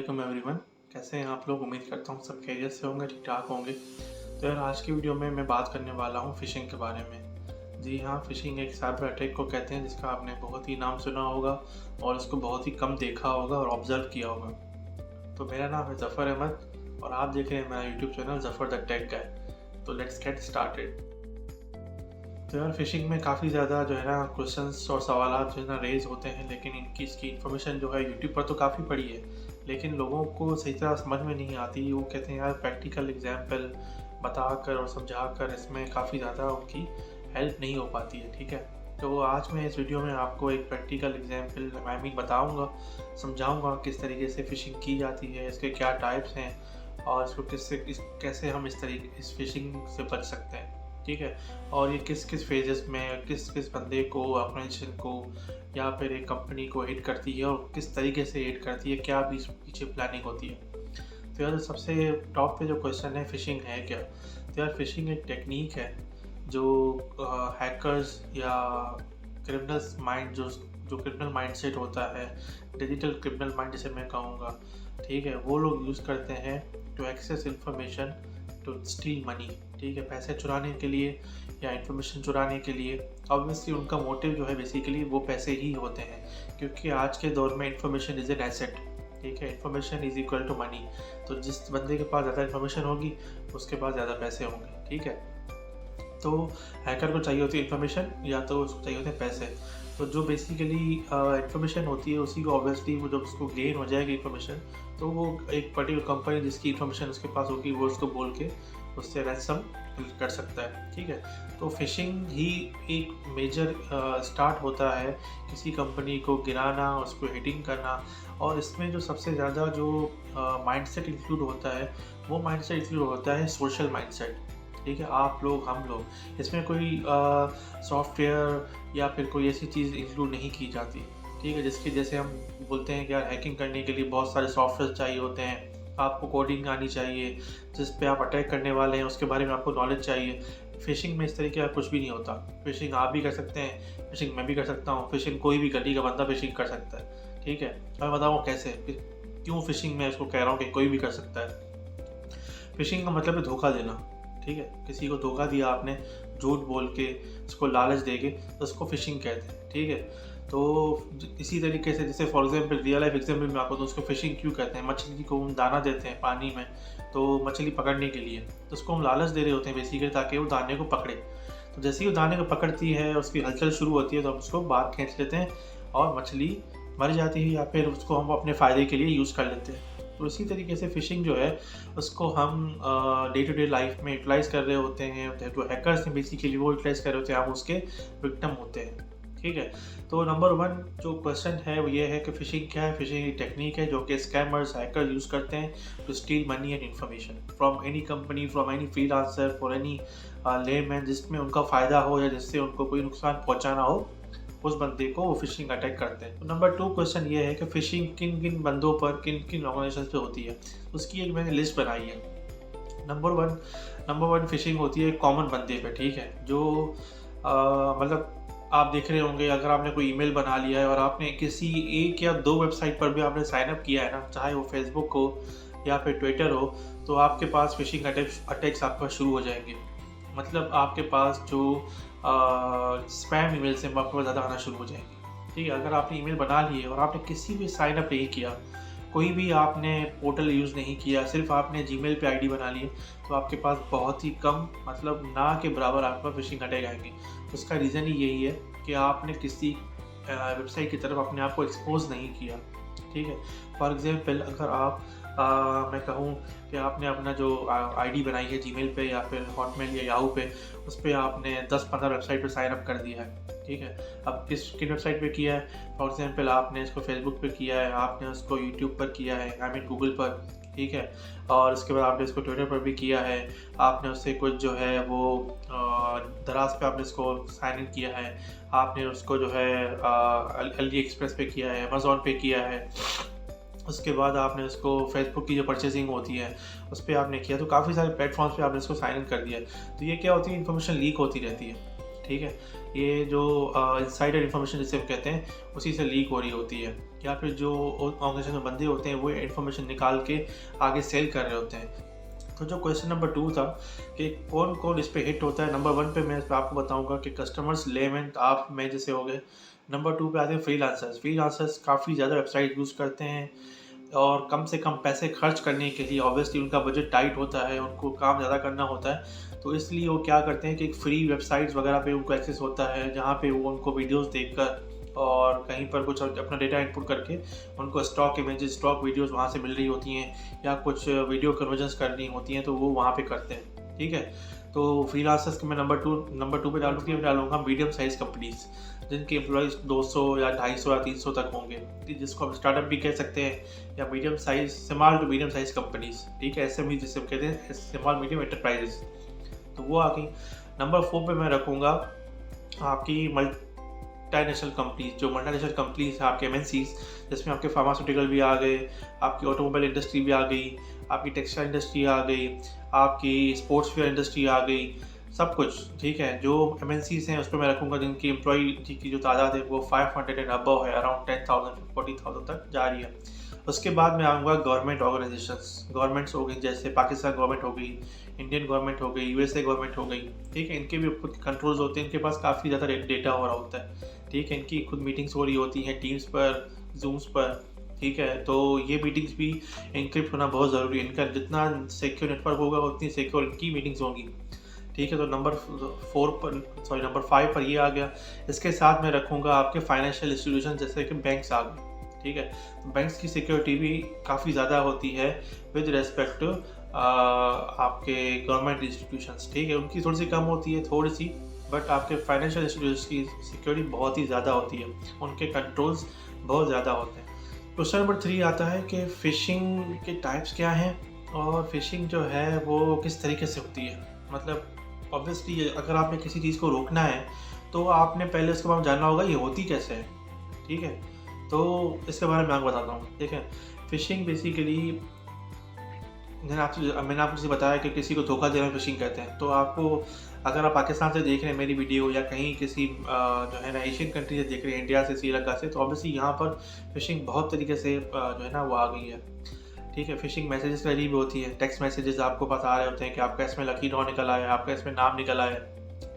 Welcome everyone. कैसे हैं आप लोग? उम्मीद करता हूँ सब खैरियत से होंगे, ठीक ठाक होंगे। तो यार आज की वीडियो में मैं बात करने वाला हूँ फ़िशिंग के बारे में। जी हाँ, फ़िशिंग एक साइबर अटैक को कहते हैं जिसका आपने बहुत ही नाम सुना होगा और उसको बहुत ही कम देखा होगा और ऑब्ज़र्व किया होगा। तो मेरा नाम है ज़फ़र अहमद और आप देख रहे हैं मेरा YouTube channel Zafar the take गाय। तो लेट्स गेट स्टार्टेड। तो यार फ़िशिंग में काफ़ी ज़्यादा जो है ना क्वेश्चंस और सवालात जो है ना रेज़ होते हैं, लेकिन इसकी इन्फॉर्मेशन जो है यूट्यूब पर तो काफ़ी पड़ी है, लेकिन लोगों को सही तरह समझ में नहीं आती। वो कहते हैं यार प्रैक्टिकल एग्जाम्पल बताकर और समझाकर इसमें काफ़ी ज़्यादा उनकी हेल्प नहीं हो पाती है। ठीक है, तो आज मैं इस वीडियो में आपको एक प्रैक्टिकल एग्जाम्पल बताऊँगा, समझाऊँगा किस तरीके से फ़िशिंग की जाती है, इसके क्या टाइप्स हैं और इसको कैसे हम इस फ़िशिंग से बच सकते हैं। ठीक है, और ये किस किस फेजेस में किस किस बंदे को, ऑर्गेनाइजेशन को या फिर एक कंपनी को हिट करती है और किस तरीके से हिट करती है, क्या भी पीछे प्लानिंग होती है। तो यार सबसे टॉप पे जो क्वेश्चन है फ़िशिंग है क्या। तो यार फ़िशिंग एक टेक्निक है जो हैकर्स या क्रिमिनल्स माइंड जो क्रिमिनल माइंडसेट होता है, डिजिटल क्रिमिनल माइंड जिसे मैं कहूँगा, ठीक है, वो लोग यूज़ करते हैं to access information to steal money. ठीक है, पैसे चुराने के लिए या इन्फॉर्मेशन चुराने के लिए। ऑब्वियसली उनका मोटिव जो है बेसिकली वो पैसे ही होते हैं, क्योंकि आज के दौर में इन्फॉर्मेशन इज़ एन एसेट। ठीक है, information is equal to money. तो जिस बंदे के पास ज़्यादा इन्फॉर्मेशन होगी उसके पास ज़्यादा पैसे होंगे। ठीक है, तो हैकर को चाहिए होती है इन्फॉर्मेशन या तो उसको चाहिए होते हैं पैसे। तो जो बेसिकली इन्फॉर्मेशन होती है उसी को ऑब्वियसली वो जब उसको गेन हो जाएगी इन्फॉर्मेशन, तो वो एक पर्टिकुलर कंपनी जिसकी इन्फॉर्मेशन उसके पास होगी वो उसको बोल के उससे रैंसम कर सकता है। ठीक है, तो फिशिंग ही एक मेजर स्टार्ट होता है किसी कंपनी को गिराना, उसको हिटिंग करना। और इसमें जो सबसे ज़्यादा जो माइंडसेट इंक्लूड होता है वो माइंडसेट इंक्लूड होता है सोशल माइंडसेट। ठीक है, आप लोग, हम लोग, इसमें कोई सॉफ्टवेयर या फिर कोई ऐसी चीज़ इंक्लूड नहीं की जाती। ठीक है, जिसके जैसे हम बोलते हैं कि यार हैकिंग करने के लिए बहुत सारे सॉफ्टवेयर चाहिए होते हैं, आपको कोडिंग आनी चाहिए, जिस पे आप अटैक करने वाले हैं उसके बारे में आपको नॉलेज चाहिए। फ़िशिंग में इस तरीके का कुछ भी नहीं होता। फ़िशिंग आप भी कर सकते हैं, फ़िशिंग मैं भी कर सकता हूँ, फ़िशिंग कोई भी गली का बंदा फ़िशिंग कर सकता है। ठीक है, मैं बताऊँ कैसे, क्यों फ़िशिंग मैं इसको कह रहा हूँ कि कोई भी कर सकता है। फ़िशिंग का मतलब है धोखा देना। ठीक है, किसी को धोखा दिया आपने, झूठ बोल के, उसको लालच दे के, तो उसको फ़िशिंग कहते हैं। ठीक है, तो इसी तरीके से जैसे for example real life example में आपको, तो उसको फ़िशिंग क्यों कहते हैं। मछली को हम दाना देते हैं पानी में, तो मछली पकड़ने के लिए, तो उसको हम लालच दे रहे होते हैं बेसिकली ताकि वो दाने को पकड़े। तो जैसे ही वो दाने को पकड़ती है, उसकी हलचल शुरू होती है, तो हम उसको बाहर खींच लेते हैं और मछली मर जाती है या फिर उसको हम अपने फ़ायदे के लिए यूज़ कर लेते हैं। तो इसी तरीके से फ़िशिंग जो है उसको हम डे टू डे लाइफ में यूटिलाइज़ कर रहे होते हैं। तो हैकर्स ने बेसिकली वो यूटिलाइज़ कर रहे होते हैं, हम उसके विक्टिम होते हैं। ठीक है, तो नंबर 1 जो क्वेश्चन है वो ये है कि फ़िशिंग क्या है। फ़िशिंग एक टेक्निक है जो कि स्कैमर्स, हैकर यूज़ करते हैं to steal money and information from any company, from any freelancer, for any layman, जिसमें उनका फ़ायदा हो या जिससे उनको कोई नुकसान पहुँचाना हो, उस बंदे को वो फ़िशिंग अटैक करते हैं। तो नंबर 2 क्वेश्चन ये है कि फ़िशिंग किन किन बंदों पर, किन किन ऑर्गेनाइजेशन पे होती है, उसकी एक मैंने लिस्ट बनाई है। नंबर वन फ़िशिंग होती है कॉमन बंदे पे। ठीक है, जो मतलब आप देख रहे होंगे, अगर आपने कोई ईमेल बना लिया है और आपने किसी 1 या 2 वेबसाइट पर भी आपने साइन अप किया है ना, चाहे वो फेसबुक हो या फिर ट्विटर हो, तो आपके पास फ़िशिंग अटैक्स आपके पास शुरू हो जाएंगे। मतलब आपके पास जो स्पैम ईमेल्स हैं वो आपके पास ज़्यादा आना शुरू हो जाएंगे। ठीक है, अगर आपने ईमेल बना ली है और आपने किसी भी साइन अप नहीं किया, कोई भी आपने पोर्टल यूज़ नहीं किया, सिर्फ आपने जीमेल पे आईडी बना ली है, तो आपके पास बहुत ही कम, मतलब ना के बराबर आपके पास फ़िशिंग अटैक आएंगे। उसका रीज़न ही यही है कि आपने किसी वेबसाइट की तरफ अपने आप को एक्सपोज नहीं किया। ठीक है, फॉर एग्जांपल अगर आप मैं कहूँ कि आपने अपना जो आईडी बनाई है जीमेल पे या फिर हॉटमेल या याहू पे, उस पर आपने 10-15 वेबसाइट पर साइन अप कर दिया है। ठीक है, अब किन वेबसाइट पे किया है, फॉर एग्जांपल आपने इसको फेसबुक पे किया है, आपने उसको यूट्यूब पर किया है, आई मीन गूगल पर। ठीक है, और उसके बाद आपने इसको ट्विटर पर भी किया है, आपने उससे कुछ जो है वो दराज पे आपने इसको साइन इन किया है, आपने उसको जो है अली एक्सप्रेस पे किया है, अमेज़ॉन पे किया है, उसके बाद आपने उसको फेसबुक की जो परचेजिंग होती है उस पर आपने किया। तो काफ़ी सारे प्लेटफॉर्म्स पे आपने इसको साइन इन कर दिया। तो ये क्या होती है, इन्फॉर्मेशन लीक होती रहती है। ठीक है, ये जो इनसाइडर इन्फॉर्मेशन जिसे हम कहते हैं उसी से लीक हो रही होती है। या फिर जो ऑर्गेनाइजेशन में बंदे होते हैं वो इन्फॉर्मेशन निकाल के आगे सेल कर रहे होते हैं। तो जो क्वेश्चन नंबर 2 था कि कौन कौन इस पे हिट होता है, नंबर 1 पे मैं इस पे आपको बताऊंगा कि कस्टमर्स, लेमैन, आप मैं जैसे हो गए। नंबर 2 पे आते हैं फ्रीलांसर्स। फ्रीलांसर्स काफ़ी ज़्यादा वेबसाइट यूज़ करते हैं और कम से कम पैसे खर्च करने के लिए, ऑब्वियसली उनका बजट टाइट होता है, उनको काम ज़्यादा करना होता है, तो इसलिए वो क्या करते हैं कि एक फ्री वेबसाइट्स वगैरह पे उनको एक्सेस होता है, जहाँ पे वो उनको वीडियोस देखकर और कहीं पर कुछ अपना डेटा इनपुट करके उनको स्टॉक इमेजेस, स्टॉक वीडियोस वहाँ से मिल रही होती हैं या कुछ वीडियो कन्वर्जन्स करनी होती हैं, तो वो वहाँ पे करते हैं। ठीक है, तो फ्रीलांसर्स के मैं नंबर टू पे डालूंगा मीडियम साइज कंपनीज, जिनके एम्प्लॉयज़ 200 या 250 या 300 तक होंगे, जिसको आप स्टार्टअप भी कह सकते हैं, या medium size, small to medium size companies. ठीक है, SME जिसे कहते हैं, स्मॉल मीडियम एंटरप्राइजेस, तो वो आ गई। नंबर 4 पे मैं रखूँगा आपकी मल्टीनेशनल कंपनीज। जो मल्टीनेशनल कंपनीज हैं आपके MNCs, जिसमें आपके फार्मास्यूटिकल भी आ गए, आपकी ऑटोमोबाइल इंडस्ट्री भी आ गई, आपकी टेक्सटाइल इंडस्ट्री आ गई, आपकी स्पोर्ट्स वेयर इंडस्ट्री आ गई, सब कुछ। ठीक है, जो MNCs हैं उस पर मैं रखूँगा जिनकी एम्प्लॉई की जो तादाद है वो 500 एंड अबव है, अराउंड 10,000 40,000 तक जा रही है। उसके बाद मैं आऊँगा गवर्नमेंट ऑर्गेनाइजेशंस। गवर्नमेंट्स हो गई, जैसे पाकिस्तान गवर्नमेंट हो गई, इंडियन गवर्नमेंट हो गई, USA गवर्नमेंट हो गई। ठीक है, इनके भी खुद कंट्रोल्स होते हैं, इनके पास काफ़ी ज़्यादा डेटा हो रहा होता है। ठीक है, इनकी खुद मीटिंग्स हो रही होती हैं टीम्स पर, जूम्स पर। ठीक है, तो ये मीटिंग्स भी एनक्रिप्ट होना बहुत ज़रूरी है। इनका जितना सिक्योर नेटवर्क होगा उतनी सिक्योर इनकी मीटिंग्स होंगी। ठीक है, तो नंबर 5 पर ये आ गया। इसके साथ मैं रखूँगा आपके फाइनेंशियल इंस्टीट्यूशन, जैसे कि बैंक्स आ गए। ठीक है, बैंक्स की सिक्योरिटी भी काफ़ी ज़्यादा होती है विद रेस्पेक्ट टू आपके गवर्नमेंट इंस्टीट्यूशंस। ठीक है, उनकी थोड़ी सी कम होती है, थोड़ी सी, बट आपके फाइनेंशियल इंस्टीट्यूशंस की सिक्योरिटी बहुत ही ज़्यादा होती है, उनके कंट्रोल्स बहुत ज़्यादा होते हैं। क्वेश्चन नंबर 3 आता है कि फ़िशिंग के टाइप्स क्या हैं और फ़िशिंग जो है वो किस तरीके से होती है। मतलब ऑब्वियसली अगर आपने किसी चीज़ को रोकना है तो आपने पहले उसके बारे में जानना होगा ये होती कैसे है। ठीक है, तो इसके बारे में मैं आपको बताता हूँ। ठीक है, फ़िशिंग बेसिकली मैंने आपको बताया कि किसी को धोखा देना फ़िशिंग कहते हैं। तो आपको, अगर आप पाकिस्तान से देख रहे हैं मेरी वीडियो या कहीं किसी जो है ना एशियन कंट्री से देख रहे हैं, इंडिया से, श्रीलंका से, तो ऑब्वियसली यहाँ पर फ़िशिंग बहुत तरीके से जो है ना वो आ गई है। ठीक है, फ़िशिंग मैसेजेस का भी होती है, टेक्स्ट मैसेजेस आपको पास आ रहे होते हैं कि आपका इसमें लकी ड्रॉ निकल आया, आपका इसमें नाम निकल आया।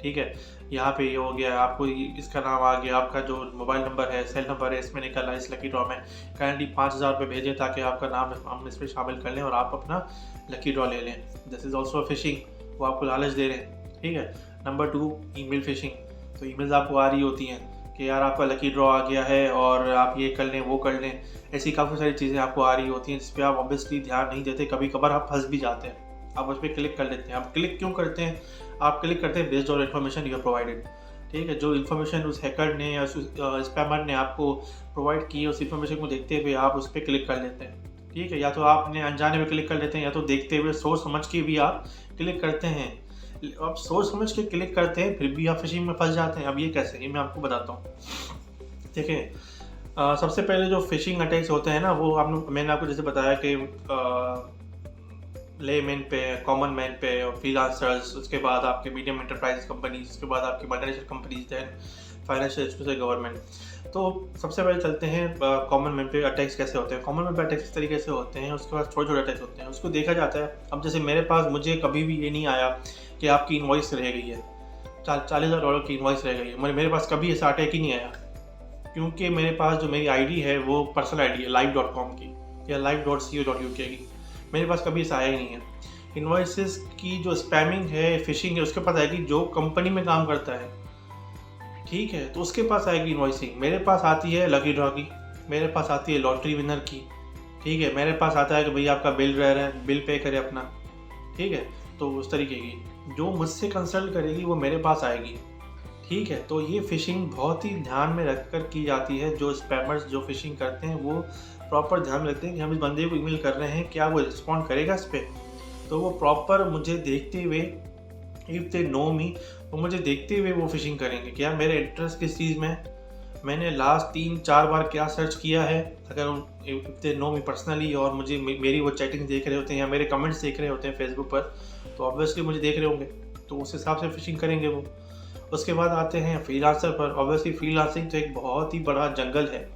ठीक है, यहाँ पे ये हो गया, आपको इसका नाम आ गया, आपका जो मोबाइल नंबर है, सेल नंबर है, इसमें निकल आया, इस लकी ड्रॉ में काइंडली 5,000 रुपये भेजें ताकि आपका नाम हम इसमें शामिल कर लें और आप अपना लकी ड्रॉ ले लें। दिस इज़ ऑल्सो फिशिंग, वो आपको लालच दे रहे हैं। ठीक है, नंबर 2 ईमेल फिशिंग। तो ईमेल्स आपको आ रही होती हैं कि यार आपका लकी ड्रॉ आ गया है और आप ये कर लें, वो कर लें। ऐसी काफ़ी सारी चीज़ें आपको आ रही होती हैं जिस पर आप ऑब्वियसली ध्यान नहीं देते, कभी कभार आप फंस भी जाते हैं, आप उस पर क्लिक कर लेते हैं। आप क्लिक क्यों करते हैं? आप क्लिक करते हैं based on information you are provided. ठीक है, जो इन्फॉर्मेशन उस हैकर ने या स्पैमर ने आपको प्रोवाइड की है, उस इन्फॉर्मेशन को देखते हुए आप उस पर क्लिक कर लेते हैं। ठीक है, या तो आपने अनजाने में क्लिक कर लेते हैं या तो देखते हुए सोच समझ के भी आप क्लिक करते हैं। आप सोच समझ के क्लिक करते हैं फिर भी आप फिशिंग में फंस जाते हैं। अब ये कैसे, ये मैं आपको बताता हूँ। देखिए, सबसे पहले जो फिशिंग अटैक्स होते हैं ना, वो मैंने आपको जैसे बताया कि लेमैन पे, कॉमन मैन पे और फ्रीलांसर्स, उसके बाद आपके मीडियम एंटरप्राइज कंपनीज, उसके बाद आपकी multinational companies, than financial institution, government. तो सबसे पहले चलते हैं कॉमन मैन पे अटैक्स कैसे होते हैं। कॉमन मैन पे अटैक्स इस तरीके से होते हैं, उसके बाद छोटे छोटे अटैक्स होते हैं, उसको देखा जाता है। अब जैसे मेरे पास, मुझे कभी भी ये नहीं आया कि आपकी इन्वॉइस रह गई है, $40,000 की इन्वॉइस रह गई है, मेरे पास कभी ऐसा अटैक ही नहीं आया, क्योंकि मेरे पास जो मेरी आईडी है वो पर्सनल आईडी है live.com की या live.co.uk की, मेरे पास कभी ऐसा आया ही नहीं है। इन्वॉइसेस की जो स्पैमिंग है, फिशिंग है, उसके पास आएगी जो कंपनी में काम करता है। ठीक है, तो उसके पास आएगी इन्वॉइसिंग। मेरे पास आती है लकी ड्रॉ की, मेरे पास आती है लॉटरी विनर की। ठीक है, मेरे पास आता है कि भैया आपका बिल रह रहा है, बिल पे करे अपना। ठीक है, तो उस तरीके की जो मुझसे कंसल्ट करेगी वो मेरे पास आएगी। ठीक है, तो ये फ़िशिंग बहुत ही ध्यान में रख कर की जाती है। जो स्पैमर्स जो फ़िशिंग करते हैं वो प्रॉपर ध्यान में रखते हैं कि हम इस बंदे को ईमेल कर रहे हैं, क्या वो रिस्पॉन्ड करेगा इस पर। तो वो प्रॉपर मुझे देखते हुए, इफ़ दे नो मी, वो मुझे देखते हुए वो फ़िशिंग करेंगे कि यार मेरे इंटरेस्ट किस चीज़ में, मैंने लास्ट 3-4 बार क्या सर्च किया है। अगर if they know me personally और मुझे मेरी वो चैटिंग देख रहे होते हैं या मेरे कमेंट्स देख रहे होते हैं फेसबुक पर, तो ऑब्वियसली मुझे देख रहे होंगे, तो उस हिसाब से फ़िशिंग करेंगे वो। उसके बाद आते हैं फ्रीलांसर पर। ऑब्वियसली फ्रीलांसिंग तो एक बहुत ही बड़ा जंगल है।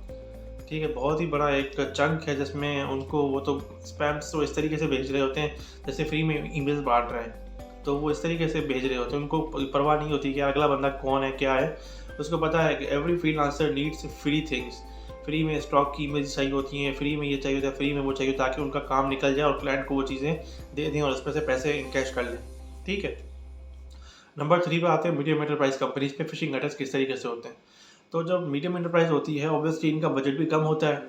ठीक है, बहुत ही बड़ा एक चंक है जिसमें उनको वो तो स्पैम्स तो इस तरीके से भेज रहे होते हैं जैसे फ्री में ईमेल्स बांट रहे हैं, तो वो इस तरीके से भेज रहे होते हैं। उनको परवाह नहीं होती कि अगला बंदा कौन है क्या है। उसको पता है कि every freelancer needs free things, free में स्टॉक की इमेज चाहिए होती हैं, फ्री में ये चाहिए होता है, फ्री में वो चाहिए, ताकि उनका काम निकल जाए और क्लाइंट को वो चीज़ें दे दें और उसमें से पैसे इनकैश कर लें। ठीक है, नंबर 3 पे आते हैं मीडियम एंटरप्राइज कंपनीज पे फिशिंग अटैक्स किस तरीके से होते हैं। तो जब मीडियम एंटरप्राइज होती है ऑब्वियसली इनका बजट भी कम होता है,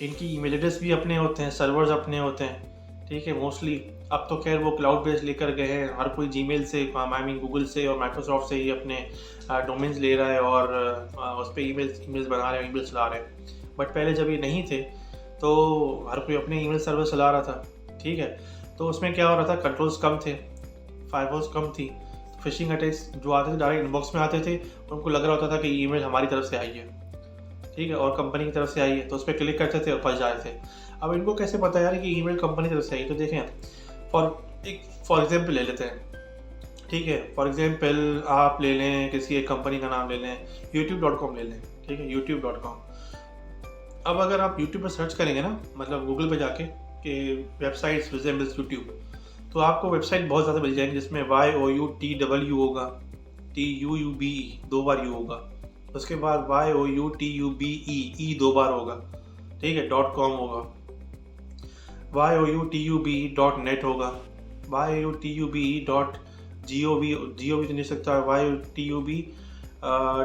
इनकी ईमेल एड्रेस भी अपने होते हैं, सर्वर्स अपने होते हैं। ठीक है, मोस्टली अब तो खैर वो क्लाउड बेस्ड लेकर गए हैं, हर कोई जीमेल से आई मीन गूगल से और माइक्रोसॉफ्ट से ही अपने डोमेन्स ले रहा है और उस पर ईमेल्स बना रहे हैं, ईमेल्स चला रहे हैं। बट पहले जब ये नहीं थे तो हर कोई अपने ईमेल सर्वर चला रहा था। ठीक है, तो उसमें क्या हो रहा था, कंट्रोल्स कम थे, फायरवॉल्स कम थी, फिशिंग अटैक्स जो आते थे डायरेक्ट इनबॉक्स में आते थे, उनको लग रहा होता था कि ईमेल हमारी तरफ से आई है, ठीक है, और कंपनी की तरफ से आई है, तो उस पर क्लिक करते थे और फंस जा रहे थे। अब इनको कैसे पता यार कि ईमेल कंपनी की तरफ से आई? तो देखें, फॉर एग्जाम्पल ले लेते हैं। ठीक है, फॉर एग्जाम्पल आप ले लें किसी एक कंपनी का नाम ले लें, youtube.com ले लें। ठीक है, youtube.com। अब अगर आप यूट्यूब पर सर्च करेंगे ना, मतलब गूगल पे जाके कि वेबसाइट्स रिजेंबल्स यूट्यूब, तो आपको वेबसाइट बहुत ज़्यादा मिल जाएंगी जिसमें YOUTW होगा, TUUBE 2 बार यू होगा, उसके बाद YOUTUBE 2 बार होगा। ठीक है, .com होगा, YOUTUBE.net होगा, YOUTUBE.gov तो नहीं सकता, YOUTUBE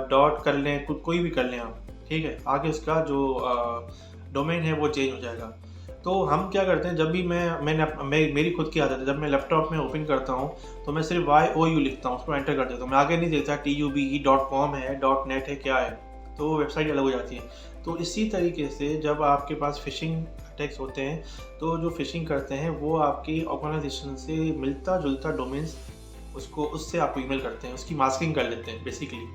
डॉट कर लें, कोई भी कर लें आप। ठीक है, आगे इसका जो डोमेन है वो चेंज हो जाएगा। तो हम क्या करते हैं, जब भी मेरी खुद की आदत है, जब मैं लैपटॉप में ओपन करता हूँ तो मैं सिर्फ YOU लिखता हूँ, उसको एंटर कर देता हूँ, मैं आगे नहीं देखता TUBE.com है, .net है, क्या है, तो वो वेबसाइट अलग हो जाती है। तो इसी तरीके से जब आपके पास फिशिंग अटैक्स होते हैं तो जो फिशिंग करते हैं वो आपकी ऑर्गेनाइजेशन से मिलता जुलता डोमेन्स उससे आपको ईमेल करते हैं, उसकी मास्किंग कर लेते हैं बेसिकली।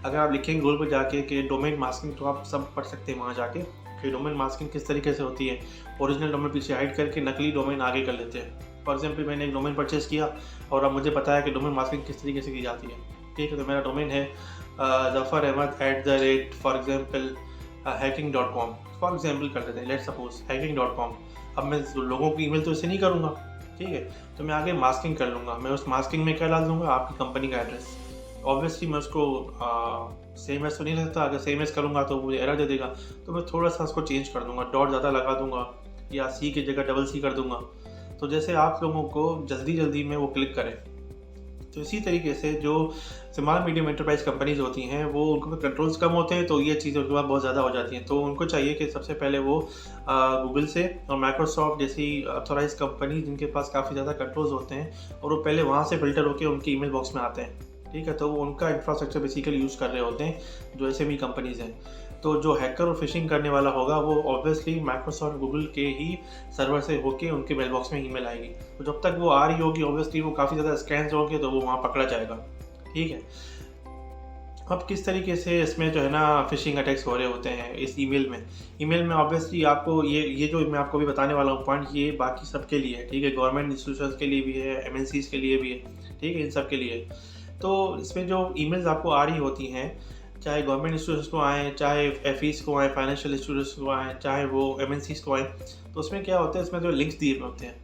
अगर आप लिखेंगे गूगल पर जाके कि डोमेन मास्किंग, तो आप सब पढ़ सकते हैं वहाँ जाके कि डोमेन मास्किंग किस तरीके से होती है। ओरिजिनल डोमेन पीछे हाइड करके नकली डोमेन आगे कर लेते हैं। फॉर एग्जाम्पल मैंने एक डोमेन परचेस किया और अब मुझे पता है कि डोमेन मास्किंग किस तरीके से की जाती है। ठीक है, तो मेरा डोमेन है Zafar Ahmad @ for example hacking.com, for example कर लेते हैं, लेट्स सपोज hacking.com। अब मैं लोगों की ईमेल तो इसे नहीं करूँगा, ठीक है, तो मैं आगे मास्किंग कर लूँगा। मैं उस मास्किंग में क्या डाल दूँगा, आपकी कंपनी का एड्रेस। ऑब्वियसली मैं उसको सेम एस तो नहीं सकता, अगर सेम एस करूँगा तो मुझे एरर दे देगा, तो मैं थोड़ा सा उसको चेंज कर दूँगा, डॉट ज़्यादा लगा दूँगा या सी की जगह $C कर दूँगा, तो जैसे आप लोगों को जल्दी में वो क्लिक करें। तो इसी तरीके से जो स्मॉल मीडियम एंटरप्राइज कंपनीज होती हैं वो उनको कंट्रोल्स कम होते हैं, तो ये चीज़ें उनके पास बहुत ज़्यादा हो जाती हैं। तो उनको चाहिए कि सबसे पहले वो गूगल से और माइक्रोसॉफ्ट जैसी ऑथोराइज कंपनी जिनके पास काफ़ी ज़्यादा कंट्रोल्स होते हैं, और वो पहले वहाँ से फिल्टर होकर उनके ईमेल बॉक्स में आते हैं। ठीक है, तो वो उनका इंफ्रास्ट्रक्चर बेसिकली यूज़ कर रहे होते हैं जो SME कंपनीज़ हैं। तो जो हैकर और फिशिंग करने वाला होगा वो ऑब्वियसली माइक्रोसॉफ्ट गूगल के ही सर्वर से होके उनके मेल बॉक्स में ईमेल आएगी। तो जब तक वो आ रही होगी ऑब्वियसली वो काफ़ी ज़्यादा स्कैन्स होंगे, तो वो वहाँ पकड़ा जाएगा। ठीक है, अब किस तरीके से इसमें जो है ना फिशिंग अटैक्स हो रहे होते हैं इस ईमेल में ऑब्वियसली आपको ये जो मैं आपको भी बताने वाला हूँ पॉइंट, ये बाकी सब के लिए है। ठीक है, गवर्नमेंट इंस्टीट्यूशंस के लिए भी है, MNCs के लिए भी है। ठीक है, इन सब के लिए। तो इसमें जो ईमेल्स आपको आ रही होती हैं, चाहे गवर्नमेंट इंस्टीट्यूशंस को आएँ, चाहे FEs को आएँ, फाइनेंशियल इंस्टीट्यूशंस को आएँ, चाहे वो MNCs को आएँ, तो उसमें क्या होता है, इसमें जो लिंक्स दिए होते हैं।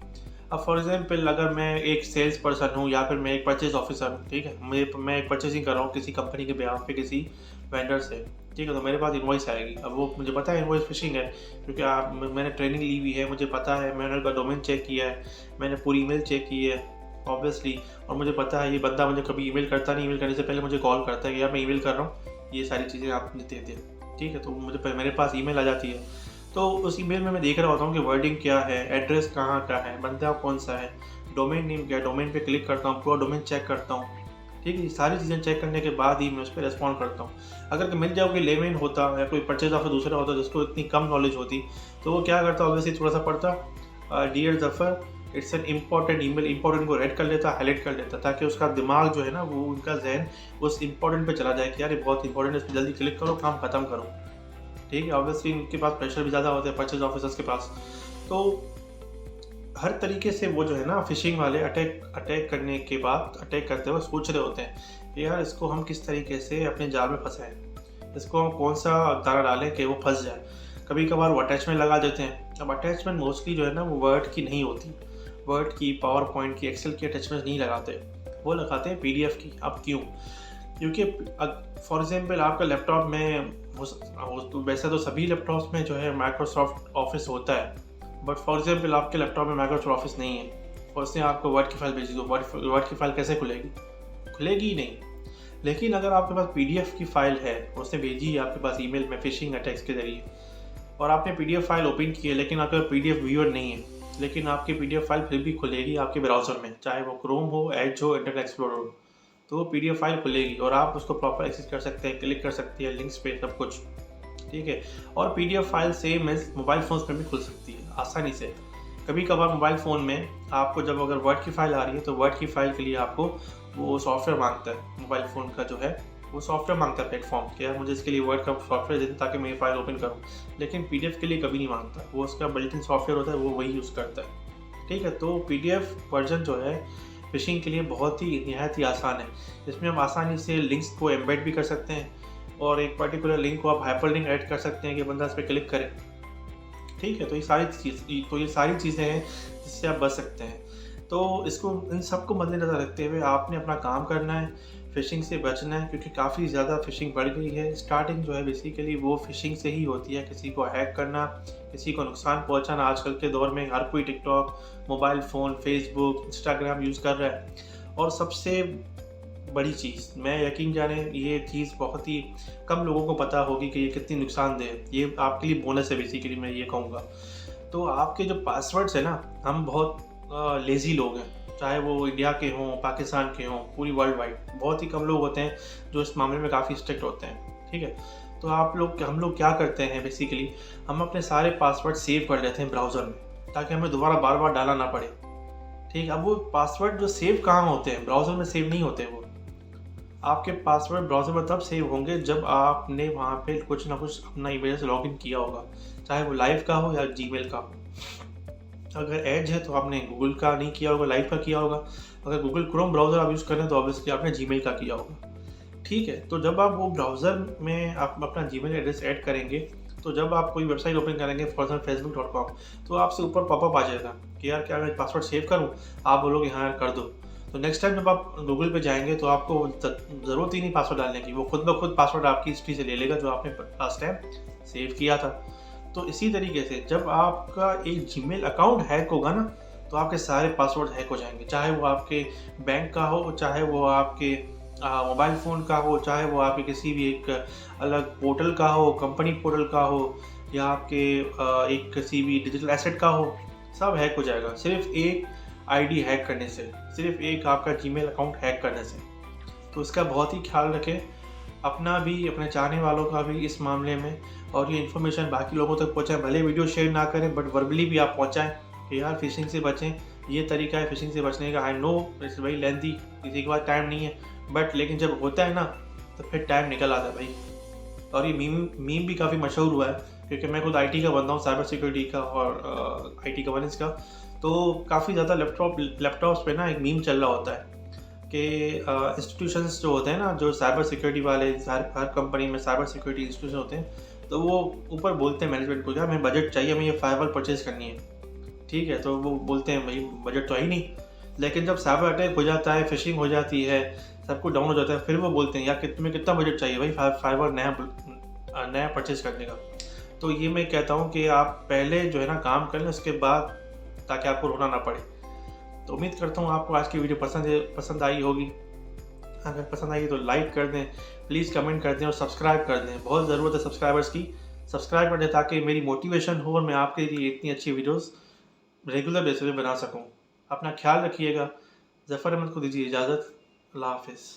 अब फॉर एग्जाम्पल अगर मैं एक सेल्स पर्सन हूँ या फिर मैं एक परचेज ऑफिसर हूँ, ठीक है, मैं एक परचेजिंग कर रहा हूँ किसी कंपनी के बिहाफ पे किसी वेंडर से, ठीक है, तो मेरे पास इनवॉइस आएगी। अब वो मुझे पता है इनवॉइस फिशिंग है, क्योंकि मैंने ट्रेनिंग ली हुई है, मुझे पता है, मैंने उनका डोमेन चेक किया है, मैंने पूरी ईमेल चेक की है ऑब्वियसली, और मुझे पता है ये बंदा मुझे कभी ईमेल करता नहीं, ईमेल करने से पहले मुझे कॉल करता है कि यार मैं ईमेल कर रहा हूँ, ये सारी चीज़ें आप दे दें। ठीक है, तो मुझे मेरे पास ईमेल आ जाती है, तो उस ईमेल में मैं देख रहा होता हूँ कि वर्डिंग क्या है, एड्रेस कहाँ का है, बंदा कौन सा है, डोमेन नेम क्या है, डोमेन पे क्लिक करता हूँ, पूरा डोमेन चेक करता हूँ। ठीक है, सारी चीज़ें चेक करने के बाद ही मैं उस पर रेस्पॉन्ड करता हूँ। अगर मिल जाओ कि लेमेन होता या कोई परचेज ऑफिसर दूसरा होता जिसको इतनी कम नॉलेज होती, तो वो क्या करता, ऑब्वियसली थोड़ा सा पढ़ता, dear Zafar it's an important email, important को रेड कर लेता, हाईलाइट कर लेता, ताकि उसका दिमाग जो है ना वो उनका जहन उस इम्पॉर्टेंट पे चला जाए कि यार ये बहुत इंपॉर्टेंट है, इस पर जल्दी क्लिक करो, काम खत्म करो। ठीक है, ऑब्वियसली उनके पास प्रेशर भी ज़्यादा होता है परचेज ऑफिसर्स के पास। तो हर तरीके से वो जो है ना फिशिंग वाले अटैक करने के बाद अटैक करते हुए सोच रहे होते हैं कि यार इसको हम किस तरीके से अपने जाल में फंसाएं, इसको हम कौन सा दाना डालें कि वो फंस जाए। कभी कभार वो अटैचमेंट लगा देते हैं। अब अटैचमेंट मोस्टली जो है ना वो वर्ड की नहीं होती, वर्ड की, पावर पॉइंट की, एक्सेल की अटैचमेंट नहीं लगाते, वो लगाते हैं PDF की। अब क्यों? क्योंकि फॉर एग्जांपल आपका लैपटॉप में तो वैसे तो सभी लैपटॉप्स में जो है माइक्रोसॉफ्ट ऑफिस होता है, बट फॉर एग्जांपल आपके लैपटॉप में माइक्रोसॉफ्ट ऑफिस नहीं है और उसने आपको वर्ड की फाइल भेजी, तो वर्ड की फाइल कैसे खुलेगी? खुलेगी ही नहीं। लेकिन अगर आपके पास PDF की फाइल है, उसने भेजी है आपके पास ईमेल में फिशिंग अटैक्स के जरिए, और आपने PDF फाइल ओपन की है लेकिन आपके पास PDF व्यूअर नहीं है, लेकिन आपकी PDF फाइल फिर भी खुलेगी आपके ब्राउज़र में, चाहे वो क्रोम हो, एज हो, इंटरनेट एक्सप्लोरर हो, तो वो PDF फाइल खुलेगी और आप उसको प्रॉपर एक्सेस कर सकते हैं, क्लिक कर सकते हैं लिंक्स पे, सब कुछ ठीक है। और PDF file same as mobile phones में भी खुल सकती है आसानी से। कभी कभार मोबाइल फ़ोन में आपको जब अगर वर्ड की फाइल आ रही है तो वर्ड की फाइल के लिए आपको वो सॉफ्टवेयर मांगता है, मोबाइल फ़ोन का जो है वो सॉफ्टवेयर मांगता है प्लेटफॉर्म कि यार मुझे इसके लिए वर्ड का सॉफ्टवेयर दे ताकि मैं ये फाइल ओपन करूँ, लेकिन PDF के लिए कभी नहीं मांगता, वो उसका बिल्ट इन सॉफ्टवेयर होता है, वो वही यूज़ करता है। ठीक है, तो PDF वर्जन जो है फिशिंग के लिए बहुत ही निहायत ही आसान है। इसमें हम आसानी से लिंक्स को एम्बेड भी कर सकते हैं और एक पर्टिकुलर लिंक को आप हाइपर लिंक ऐड कर सकते हैं कि बंदा इस पर क्लिक करे। ठीक है, तो ये सारी चीज़ें हैं जिससे आप बच सकते हैं। तो इसको इन सबको मद्देनज़र रखते हुए आपने अपना काम करना है, फ़िशिंग से बचना है, क्योंकि काफ़ी ज़्यादा फ़िशिंग बढ़ गई है। स्टार्टिंग जो है बेसिकली वो फ़िशिंग से ही होती है, किसी को हैक करना, किसी को नुकसान पहुंचाना। आजकल के दौर में हर कोई TikTok, mobile phone, Facebook, Instagram use कर रहा है। और सबसे बड़ी चीज़, मैं यकीन जाने ये चीज़ बहुत ही कम लोगों को पता होगी कि ये कितनी नुकसानदेह है। ये आपके लिए बोनस है बेसिकली, मैं ये कहूँगा। तो आपके जो पासवर्ड्स है ना, हम बहुत लेज़ी लोग हैं, चाहे वो इंडिया के हों, पाकिस्तान के हों, पूरी वर्ल्ड वाइड बहुत ही कम लोग होते हैं जो इस मामले में काफ़ी स्ट्रिक्ट होते हैं। ठीक है, तो हम लोग क्या करते हैं बेसिकली, हम अपने सारे पासवर्ड सेव कर लेते हैं ब्राउज़र में ताकि हमें दोबारा बार बार डालना ना पड़े। ठीक है, अब वो पासवर्ड जो सेव कहाँ होते हैं, ब्राउज़र में सेव नहीं होते। वो आपके पासवर्ड ब्राउज़र में तब सेव होंगे जब आपने वहाँ पे कुछ ना कुछ अपना ईमेल से लॉगिन किया होगा, चाहे वो लाइव का हो या जीमेल का हो। अगर एज है तो आपने गूगल का नहीं किया होगा, लाइव का किया होगा। अगर गूगल क्रोम ब्राउज़र आप यूज़ कर रहे हैं तो ऑब्वियसली आपने जीमेल का किया होगा। ठीक है, तो जब आप वो ब्राउज़र में आप अपना जीमेल एड्रेस ऐड करेंगे, तो जब आप कोई वेबसाइट ओपन करेंगे फॉर एग्जाम्पल facebook.com, तो आपसे ऊपर पॉपअप आ जाएगा कि यार क्या मैं पासवर्ड सेव करूँ? आप बोलोगे हाँ यार कर दो। तो नेक्स्ट टाइम जब आप गूगल पे जाएंगे तो आपको ज़रूरत ही नहीं पासवर्ड डालने की, वो खुद ब खुद पासवर्ड आपकी हिस्ट्री से ले लेगा जो आपने लास्ट टाइम सेव किया था। तो इसी तरीके से जब आपका एक जीमेल अकाउंट हैक होगा ना, तो आपके सारे पासवर्ड हैक हो जाएंगे, चाहे वो आपके बैंक का हो, चाहे वो आपके मोबाइल फ़ोन का हो, चाहे वो आपके किसी भी एक अलग पोर्टल का हो, कंपनी पोर्टल का हो, या आपके एक किसी भी डिजिटल एसेट का हो, सब हैक हो जाएगा सिर्फ एक आईडी हैक करने से, सिर्फ एक आपका जीमेल अकाउंट हैक करने से। तो इसका बहुत ही ख्याल रखें, अपना भी, अपने चाहने वालों का भी इस मामले में, और ये इन्फॉर्मेशन बाकी लोगों तक पहुँचाएँ। भले वीडियो शेयर ना करें बट वर्बली भी आप पहुँचाएँ कि यार फ़िशिंग से बचें, ये तरीका है फ़िशिंग से बचने का। I know it's very lengthy, किसी के पास टाइम नहीं है, बट लेकिन जब होता है ना तो फिर टाइम निकल आता है भाई। और ये मीम भी काफ़ी मशहूर हुआ है, क्योंकि मैं खुद IT का बंदा हूँ, साइबर सिक्योरिटी का और IT गवर्नेंस का। तो काफ़ी ज़्यादा लैपटॉप्स पे ना एक मीम चल रहा होता है कि इंस्टीट्यूशंस जो होते हैं ना, जो साइबर सिक्योरिटी वाले, हर कंपनी में साइबर सिक्योरिटी इंस्टीट्यूशन होते हैं, तो वो ऊपर बोलते हैं मैनेजमेंट को, क्या हमें बजट चाहिए, हमें ये फायरवॉल परचेज़ करनी है। ठीक है, तो वो बोलते हैं भाई बजट तो है ही नहीं। लेकिन जब साइबर अटैक हो जाता है, फिशिंग हो जाती है, सब कुछ डाउन हो जाता है, फिर वो बोलते हैं यार कि तुम्हें कितना बजट चाहिए भाई फायरवॉल नया परचेज़ करने का। तो ये मैं कहता हूँ कि आप पहले जो है ना काम कर लें, उसके बाद, ताकि आपको रोना ना पड़े। तो उम्मीद करता हूँ आपको आज की वीडियो पसंद आई होगी। अगर पसंद आई तो लाइक कर दें, प्लीज़ कमेंट कर दें और सब्सक्राइब कर दें। बहुत ज़रूरत है सब्सक्राइबर्स की, सब्सक्राइब कर दें ताकि मेरी मोटिवेशन हो और मैं आपके लिए इतनी अच्छी वीडियोस रेगुलर बेसिस पे बना सकूँ। अपना ख्याल रखिएगा। ज़फ़र अहमद को दीजिए इजाज़त। अल्लाह हाफ़िज़।